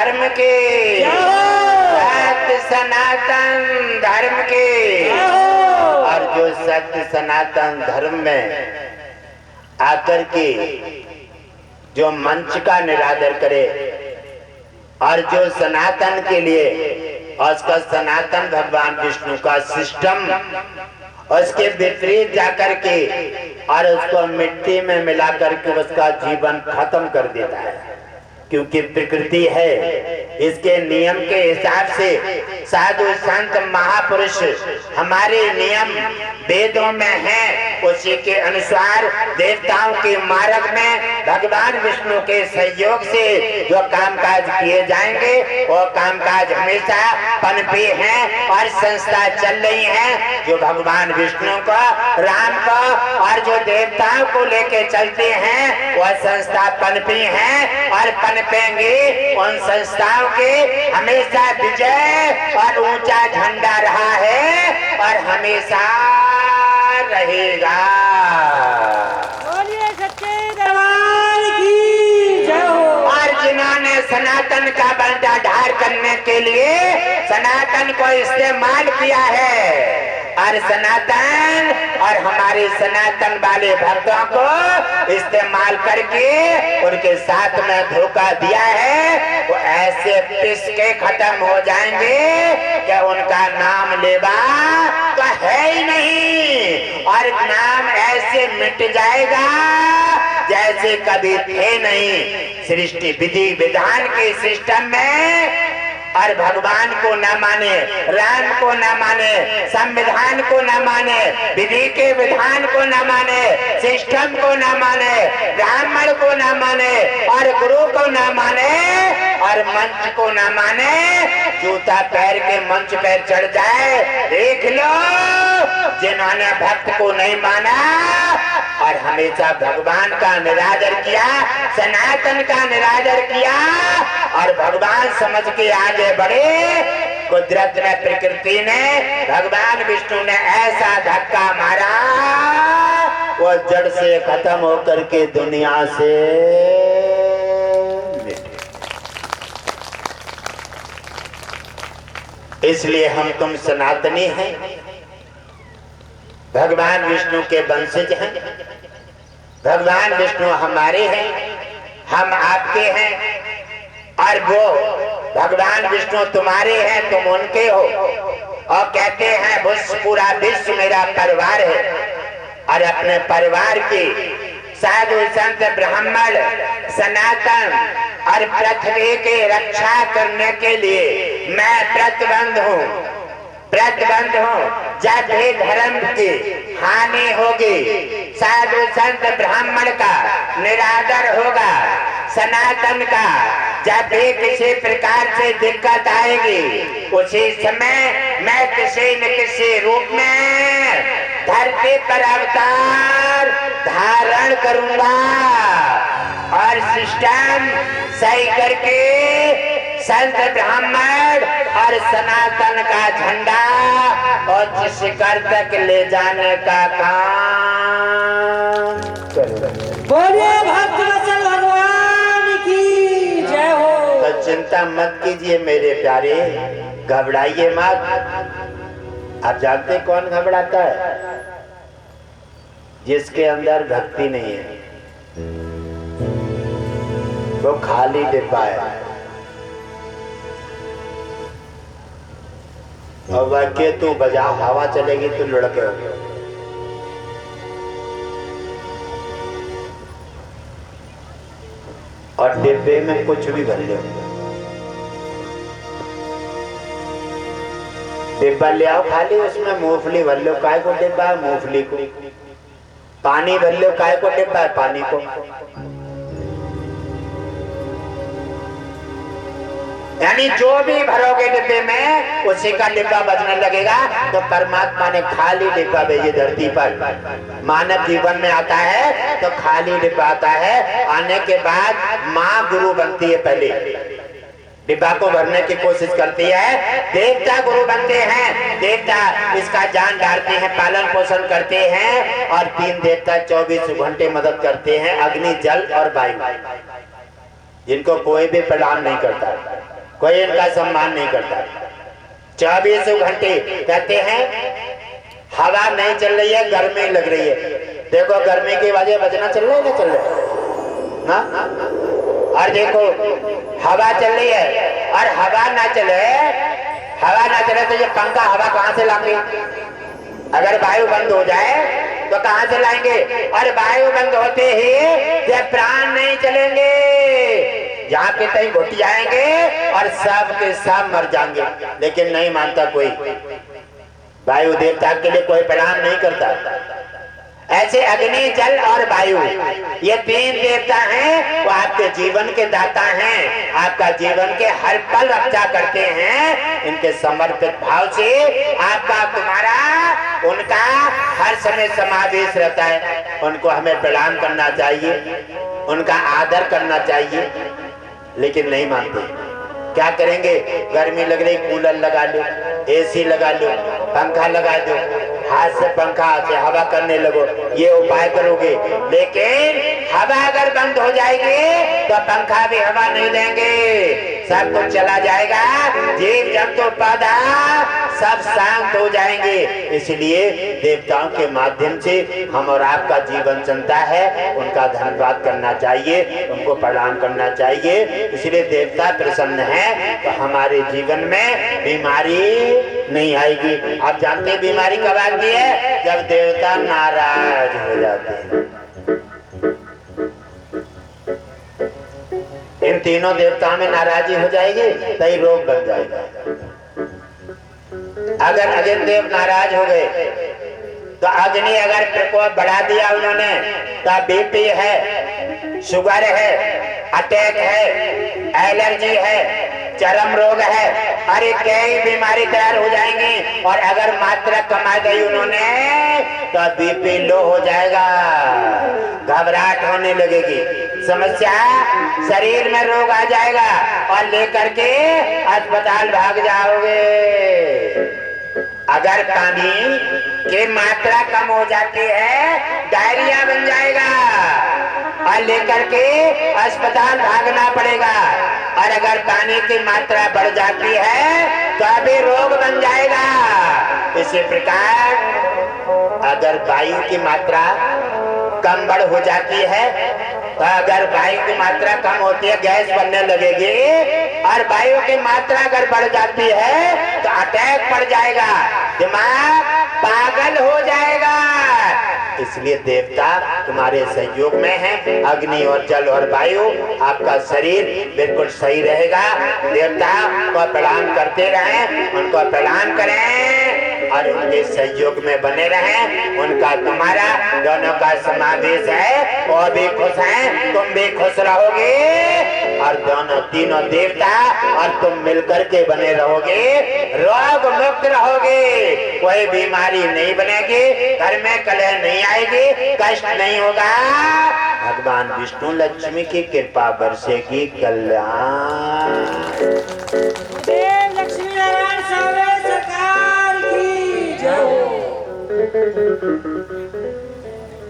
धर्म के, सत्य सनातन धर्म के। और जो सत्य सनातन धर्म में आकर के जो मंच का निरादर करे और जो सनातन के लिए और उसका सनातन भगवान विष्णु का सिस्टम उसके विपरीत जाकर के और उसको मिट्टी में मिला करके उसका जीवन खत्म कर देता है। क्योंकि प्रकृति है, इसके नियम के हिसाब से साधु संत महापुरुष हमारे नियम वेदों में हैं, उसी के अनुसार देवताओं के मार्ग में भगवान विष्णु के सहयोग से जो कामकाज किए जाएंगे वो कामकाज हमेशा पनपे हैं और संस्था चल रही है। जो भगवान विष्णु को, राम को और जो देवताओं को लेके चलते हैं वह संस्था पनपी है और पनपेंगे। उन संस्थाओं के हमेशा विजय और ऊंचा झंडा रहा है और हमेशा रहेगा। बोलिए सच्चे दरबार की जय हो। और जिन्होंने सनातन का बंटाढार करने के लिए सनातन को इस्तेमाल किया है और सनातन और हमारे सनातन वाले भक्तों को इस्तेमाल करके उनके साथ में धोखा दिया है, वो ऐसे पिस के खत्म हो जाएंगे कि उनका नाम लेवा तो है ही नहीं और नाम ऐसे मिट जाएगा जैसे कभी थे नहीं। सृष्टि विधि विधान के सिस्टम में और भगवान को न माने, राम को न माने, संविधान को न माने, विधि के विधान को न माने, सिस्टम को न माने, ब्राह्मण को न माने और गुरु को न माने और मंच को न माने, जूता पैर के मंच पर चढ़ जाए। देख लो जिन्होंने भक्त को नहीं माना और हमेशा भगवान का निरादर किया, सनातन का निरादर किया और भगवान समझ के आगे बढ़े। कुदरत ने, प्रकृति ने, भगवान विष्णु ने ऐसा धक्का मारा वो जड़ से खत्म होकर के दुनिया से मिटे। इसलिए हम तुम सनातनी हैं, भगवान विष्णु के वंशज हैं। भगवान विष्णु हमारे हैं, हम आपके हैं और वो भगवान विष्णु तुम्हारे हैं, तुम उनके हो। और कहते हैं पूरा विश्व मेरा परिवार है और अपने परिवार की साधु संत ब्राह्मण सनातन और पृथ्वी की रक्षा करने के लिए मैं प्रतिबंध हूँ। जब भी धर्म की हानि होगी, साधु संत ब्राह्मण का निरादर होगा, सनातन का जब भी किसी प्रकार से दिक्कत आएगी, उसी समय मैं किसी न किसी रूप में धरती पर अवतार धारण करूंगा और सिस्टम सही करके संत ब्राह्मण और सनातन का झंडा और जिस शिखर तक ले जाने का काम करूंगा। बोलिए भक्तवत्सल भगवान की जय हो। तो चिंता मत कीजिए मेरे प्यारे, घबराइए मत। आप जानते कौन घबराता है? जिसके अंदर भक्ति नहीं है, वो खाली डिब्बा है और वाक्य तू बजा, हवा चलेगी तो लुढ़के होगे। और डिब्बे में कुछ भी भर लो, डिब्बा ले आओ खाली, उसमें मूंगफली भर लो, काय को डिब्बा है मूंगफली को। पानी भर लो, काय को डिब्बा है पानी को। यानी जो भी भरोगे डिब्बे में उसी का डिब्बा बजने लगेगा। तो परमात्मा ने खाली डिब्बा भेजे धरती पर। मानव जीवन में आता है तो खाली डिब्बा आता है, आने के बाद माँ गुरु बनती है, पहले डिब्बा को भरने की कोशिश करती है, देवता गुरु बनते हैं, देवता इसका जान डालते हैं, पालन पोषण करते हैं और 3 देवता 24 घंटे मदद करते हैं, अग्नि, जल और वायु, जिनको कोई भी प्रदान नहीं करता। कोई इनका सम्मान नहीं करता। 24 घंटे कहते हैं हवा नहीं चल रही है, गर्मी लग रही है। देखो गर्मी की वजह बचना चल रहा है ना, चल रहा है। और देखो हवा चल रही है, और हवा ना चले तो ये पंखा हवा कहां से लाएंगे? अगर वायु बंद हो जाए तो कहां से लाएंगे? और वायु बंद होते ही ये प्राण नहीं चलेंगे, जहाँ पे कहीं घुट जाएंगे और सब के सब मर जाएंगे। लेकिन नहीं मानता कोई, वायु देवता के लिए कोई प्रणाम नहीं करता। ऐसे अग्नि, जल और वायु, ये 3 देवता हैं, वो आपके जीवन के दाता हैं, आपका जीवन के हर पल रक्षा करते हैं। इनके समर्पित भाव से आपका, तुम्हारा, उनका हर समय समावेश रहता है। उनको हमें प्रणाम करना चाहिए, उनका आदर करना चाहिए, लेकिन नहीं मानते। क्या करेंगे? गर्मी लग रही, कूलर लगा लो, एसी लगा लो, पंखा लगा दो, हाथ से पंखा से हवा करने लगो, ये उपाय करोगे। लेकिन हवा अगर बंद हो जाएगी तो पंखा भी हवा नहीं देंगे, सब कुछ चला जाएगा, जीव जंतु पौधा सब शांत हो जाएंगे। इसलिए देवताओं के माध्यम से हम और आपका जीवन चलता है, उनका धन्यवाद करना चाहिए, उनको प्रणाम करना चाहिए। इसलिए देवता प्रसन्न है तो हमारे जीवन में बीमारी नहीं आएगी। आप जानते हैं बीमारी कब आती है? जब देवता नाराज हो जाते हैं। इन तीनों देवताओं में नाराजी हो जाएगी तो ही रोग बन जाएगा। अगर अग्नि देव नाराज हो गए तो अग्नि अगर प्रकोप बढ़ा दिया उन्होंने तो बीपी है, शुगर है, अटैक है, एलर्जी है, चरम रोग है, अरे कई बीमारी तैयार हो जाएंगी। और अगर मात्रा कमा गई उन्होंने तो बीपी लो हो जाएगा, घबराहट होने लगेगी, समस्या, शरीर में रोग आ जाएगा और लेकर के अस्पताल भाग जाओगे। अगर पानी की मात्रा कम हो जाती है, डायरिया बन जाएगा और लेकर के अस्पताल भागना पड़ेगा। और अगर पानी की मात्रा बढ़ जाती है तो अभी रोग बन जाएगा। इसी प्रकार अगर वायु की मात्रा कम बढ़ हो जाती है तो अगर वायु की मात्रा कम होती है गैस बनने लगेगी, और वायु की मात्रा अगर बढ़ जाती है तो अटैक पड़ जाएगा, दिमाग पागल हो जाएगा। इसलिए देवता तुम्हारे सहयोग में है, अग्नि और जल और वायु, आपका शरीर बिल्कुल सही रहेगा। देवता को प्रणाम करते रहें, उनको प्रणाम करें और उनके सहयोग में बने रहें। उनका तुम्हारा दोनों का समावेश है, वो भी खुश हैं, तुम भी खुश रहोगे और दोनों तीनों देवता और तुम मिलकर के बने रहोगे, रोग मुक्त रहोगे, कोई बीमारी नहीं बनेगी, घर में कलह नहीं आएगी, कष्ट नहीं होगा। भगवान विष्णु लक्ष्मी की कृपा बरसेगी, कल्याण। देव लक्ष्मी नारायण सरकार की जय हो।